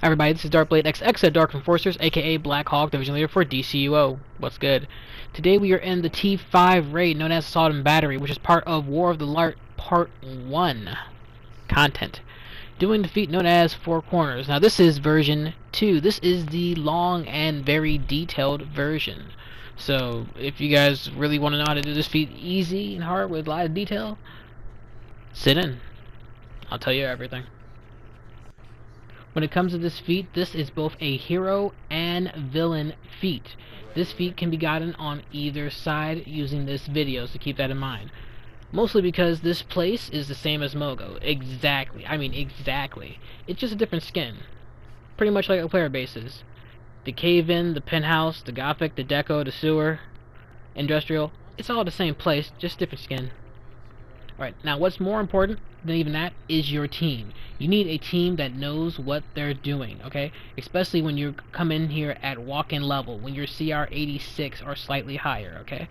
Hi everybody, this is DrkBLADExx at Dark Enforcers, aka Black Hawk, Division Leader for DCUO. What's good? Today we are in the T5 raid known as Assault and Battery, which is part of War of the Lart Part 1 content. Doing the feat known as Four Corners. Now this is version 2. This is the long and very detailed version. So if you guys really want to know how to do this feat easy and hard with a lot of detail, sit in. I'll tell you everything. When it comes to this feat, this is both a hero and villain feat. This feat can be gotten on either side using this video, so keep that in mind. Mostly because this place is the same as Mogo. Exactly. I mean, exactly. It's just a different skin. Pretty much like a player bases. The cave-in, the penthouse, the gothic, the deco, the sewer, industrial. It's all the same place, just different skin. Alright, now what's more important than even that is your team. You need a team that knows what they're doing, okay? Especially when you come in here at walk-in level, when you're CR 86 or slightly higher, okay?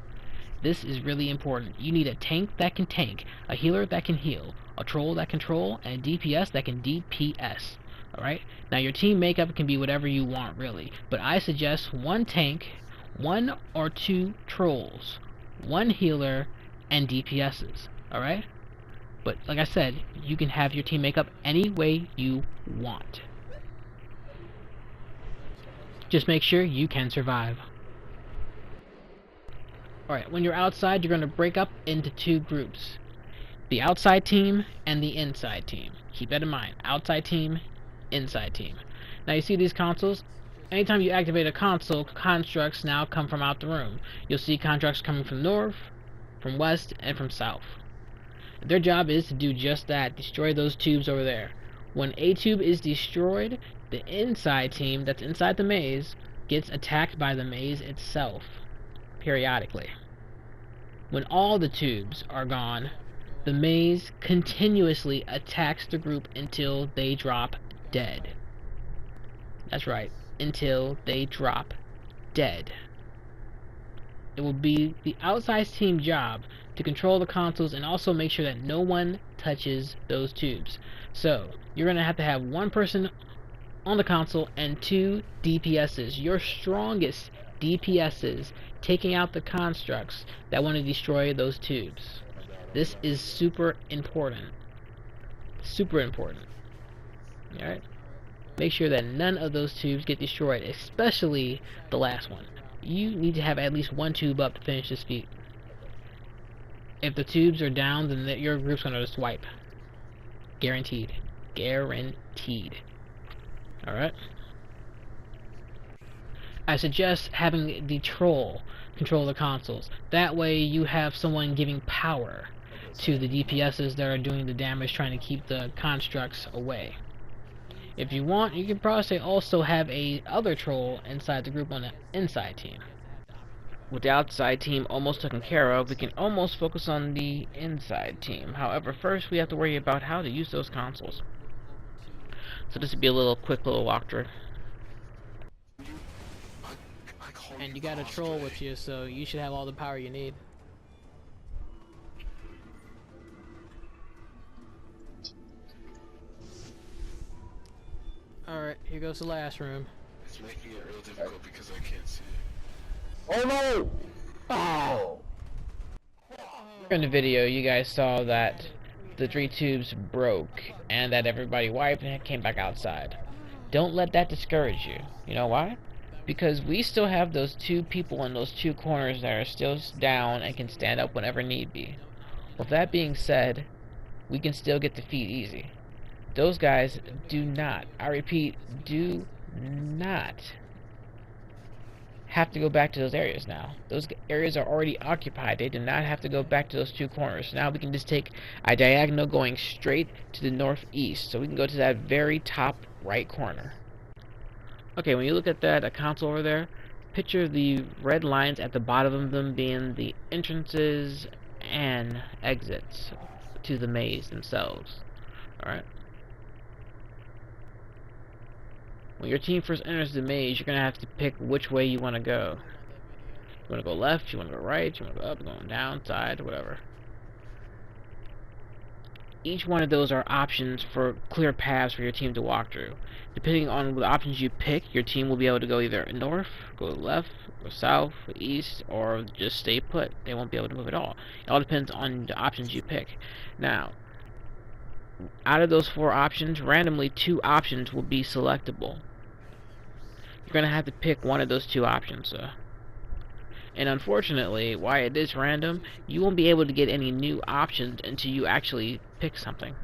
This is really important. You need a tank that can tank, a healer that can heal, a troll that can troll, and a DPS that can DPS. Alright? Now your team makeup can be whatever you want, really. But I suggest one tank, one or two trolls, one healer, and DPSs. Alright? But like I said, you can have your team makeup any way you want. Just make sure you can survive. Alright, when you're outside, you're going to break up into two groups. The outside team and the inside team. Keep that in mind. Outside team, inside team. Now you see these consoles? Anytime you activate a console, constructs now come from out the room. You'll see constructs coming from north, from west, and from south. Their job is to do just that, destroy those tubes over there. When a tube is destroyed, the inside team that's inside the maze gets attacked by the maze itself, periodically. When all the tubes are gone, the maze continuously attacks the group until they drop dead. That's right, until they drop dead. It will be the outside team's job to control the consoles and also make sure that no one touches those tubes. So, you're going to have one person on the console and two DPSs, your strongest DPSs, taking out the constructs that want to destroy those tubes. This is super important. Super important. Alright? Make sure that none of those tubes get destroyed, especially the last one. You need to have at least one tube up to finish this feat. If the tubes are down, then your group's going to swipe. Guaranteed. Guaranteed. Alright? I suggest having the troll control the consoles. That way you have someone giving power to the DPSs that are doing the damage, trying to keep the constructs away. If you want, you can probably also have a other troll inside the group on the inside team. With the outside team almost taken care of, we can almost focus on the inside team. However, first we have to worry about how to use those consoles. So this would be a quick little walkthrough. And you got a troll with you, so you should have all the power you need. Alright, here goes the last room. It's making it real difficult because I can't see it. Oh no! Oh! In the video, you guys saw that the 3 tubes broke and that everybody wiped and came back outside. Don't let that discourage you. You know why? Because we still have those 2 people in those 2 corners that are still down and can stand up whenever need be. With that being said, we can still get the feat easy. Those guys do not, I repeat, do not have to go back to those areas now. Those areas are already occupied. They do not have to go back to those 2 corners. Now we can just take a diagonal going straight to the northeast. So we can go to that very top right corner. Okay, when you look at that console over there, picture the red lines at the bottom of them being the entrances and exits to the maze themselves. Alright? When your team first enters the maze, you're going to have to pick which way you want to go. You want to go left, you want to go right, you want to go up, going down, side, whatever. each one of those are options for clear paths for your team to walk through. Depending on the options you pick, your team will be able to go either north, go left, go south, east, or just stay put. They won't be able to move at all. It all depends on the options you pick. Now, out of those 4 options, randomly 2 options will be selectable. You're going to have to pick one of those 2 options. And unfortunately, why it is random, you won't be able to get any new options until you actually pick something.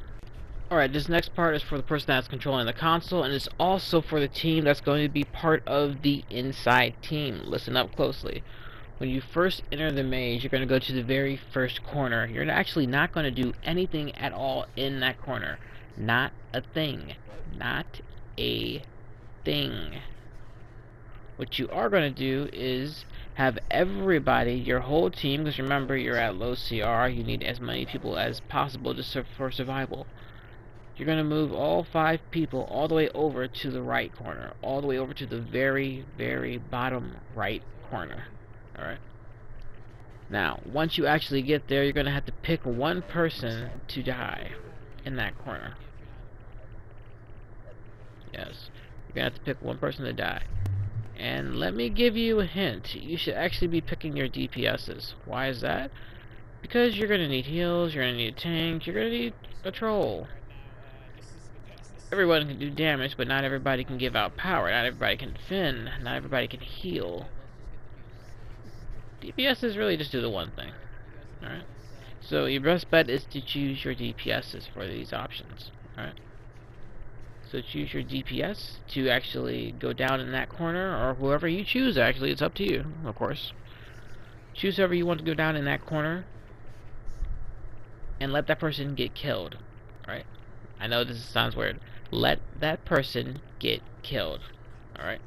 Alright, this next part is for the person that's controlling the console, and it's also for the team that's going to be part of the inside team. Listen up closely. When you first enter the maze, you're going to go to the very first corner. You're actually not going to do anything at all in that corner. Not a thing. Not a thing. What you are going to do is have everybody, your whole team, because remember you're at low CR, you need as many people as possible for survival. You're going to move all 5 people all the way over to the right corner, all the way over to the very, very bottom right corner. Alright. Now, once you actually get there, you're going to have to pick one person to die in that corner. Yes. You're going to have to pick one person to die. And let me give you a hint. You should actually be picking your DPSs. Why is that? Because you're going to need heals, you're going to need tanks, you're going to need a troll. Everyone can do damage, but not everybody can give out power. Not everybody can defend. Not everybody can heal. DPSs really just do the one thing. Alright? So your best bet is to choose your DPSs for these options. Alright? So choose your DPS to actually go down in that corner, or whoever you choose, actually. It's up to you, of course. Choose whoever you want to go down in that corner, and let that person get killed. Alright? I know this sounds weird. Let that person get killed. Alright?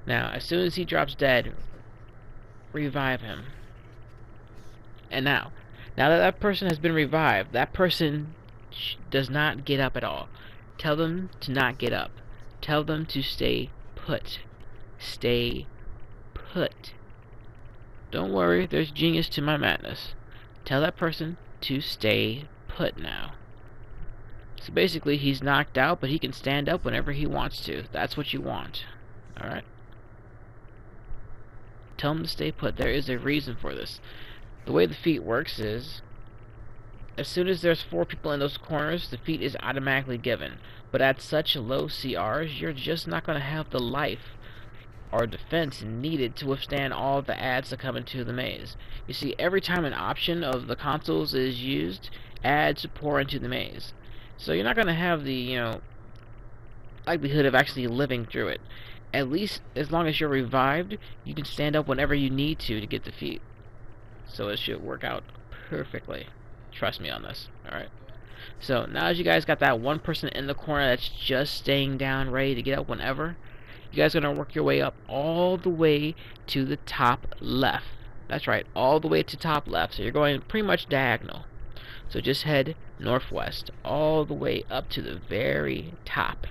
Now, as soon as he drops dead, revive him. And now that that person has been revived, that person does not get up at all. Tell them to not get up. Tell them to stay put. Stay put. Don't worry, there's genius to my madness. Tell that person to stay put now. So basically, he's knocked out, but he can stand up whenever he wants to. That's what you want. Alright? Tell him to stay put. There is a reason for this. The way the feat works is, as soon as there's 4 people in those corners, the feat is automatically given. But at such low CRs, you're just not going to have the life or defense needed to withstand all the adds that come into the maze. You see, every time an option of the consoles is used, adds pour into the maze. So you're not going to have the, likelihood of actually living through it. At least, as long as you're revived, you can stand up whenever you need to get the feat. So it should work out perfectly. Trust me on this. Alright. So, now as you guys got that one person in the corner that's just staying down, ready to get up whenever, you guys are going to work your way up all the way to the top left. That's right, all the way to top left. So you're going pretty much diagonal. So just head northwest, all the way up to the very top.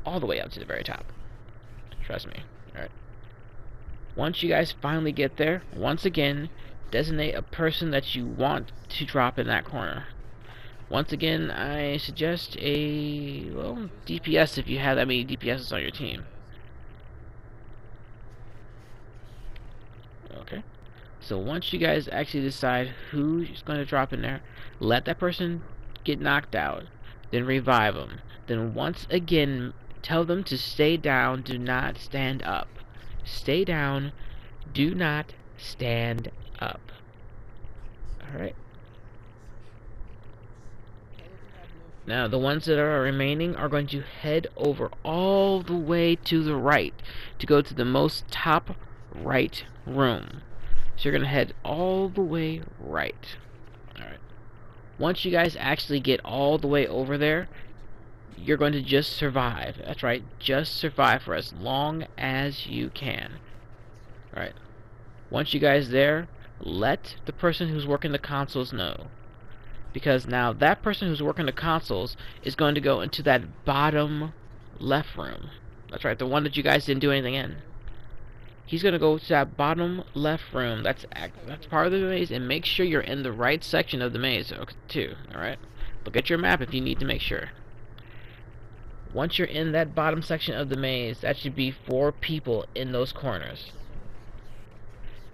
All the way up to the very top. Trust me. Alright. Once you guys finally get there, once again, designate a person that you want to drop in that corner. Once again, I suggest a, well, DPS if you have that many DPSs on your team. Okay. So once you guys actually decide who's going to drop in there, let that person get knocked out. Then revive them. Then once again, tell them to stay down, do not stand up. Stay down, do not stand up. Alright. Now, the ones that are remaining are going to head over all the way to the right to go to the most top right room. So you're going to head all the way right. Alright. Once you guys actually get all the way over there, you're going to just survive. That's right, just survive for as long as you can. Alright. Once you guys there, let the person who's working the consoles know. Because now that person who's working the consoles is going to go into that bottom left room. That's right, the one that you guys didn't do anything in. He's going to go to that bottom left room. That's part of the maze, and make sure you're in the right section of the maze too. Alright? Look at your map if you need to make sure. Once you're in that bottom section of the maze, that should be 4 people in those corners.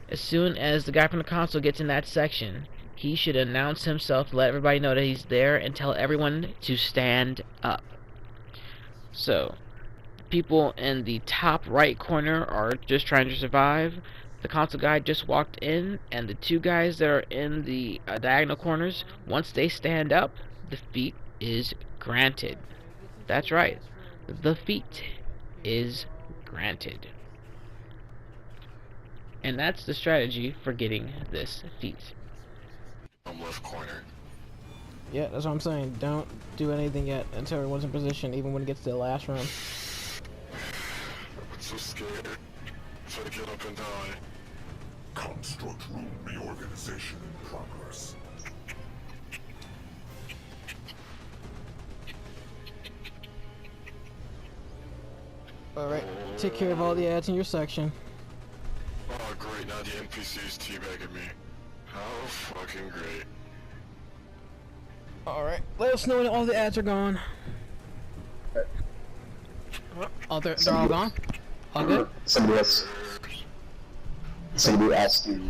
As soon as the guy from the console gets in that section, he should announce himself to let everybody know that he's there and tell everyone to stand up. So, people in the top right corner are just trying to survive. The console guy just walked in, and the 2 guys that are in the diagonal corners, once they stand up, the feat is granted. That's right, the feat is granted. And that's the strategy for getting this feat. Left corner. Yeah, that's what I'm saying. Don't do anything yet until everyone's in position, even when it gets to the last room. I'm so scared. Try to get up and die. Construct room reorganization in progress. Alright, take care of all the ads in your section. Oh great, now the NPC's teabagging me. How fucking great. Alright, let us know when all the ads are gone. Oh, they're all gone? All good? Somebody asked you.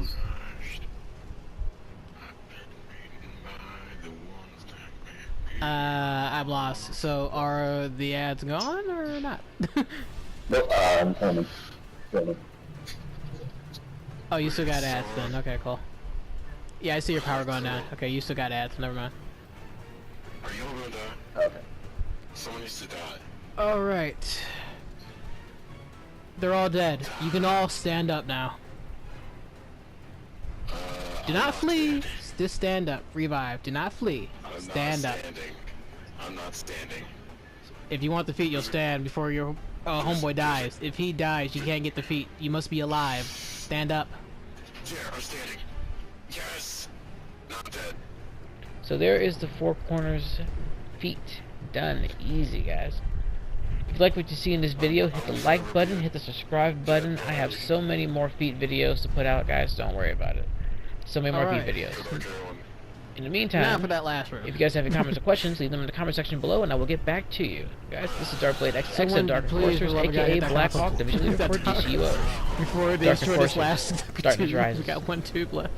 I'm lost. So, are the ads gone or not? No, I'm coming. Oh, you still got ads then. Okay, cool. Yeah, I see your power going down. Okay, you still got ads. Never mind. Are you all gonna die? Okay. Someone needs to die. Alright. They're all dead. You can all stand up now. Do not flee. Just stand up. Revive. Do not flee. Stand up. I'm not standing. If you want the feat, you'll stand before your homeboy dies. If he dies, you can't get the feat. You must be alive. Stand up. Yeah, I'm standing. Yes! Not dead. So there is the 4 corners feat. Done. Easy, guys. If you like what you see in this video, hit the like button, hit the subscribe button. I have so many more feat videos to put out, guys. Don't worry about it. So many more feat videos. In the meantime, for that last room. if you guys have any comments or questions, leave them in the comment section below, and I will get back to you. Guys, this is DrkBLADExx of Dark Enforcers, aka Black Hawk, Division Leader for DCUO. Before they Dark destroy this Enforcers. last Darkness two, rises. we got 1 tube left.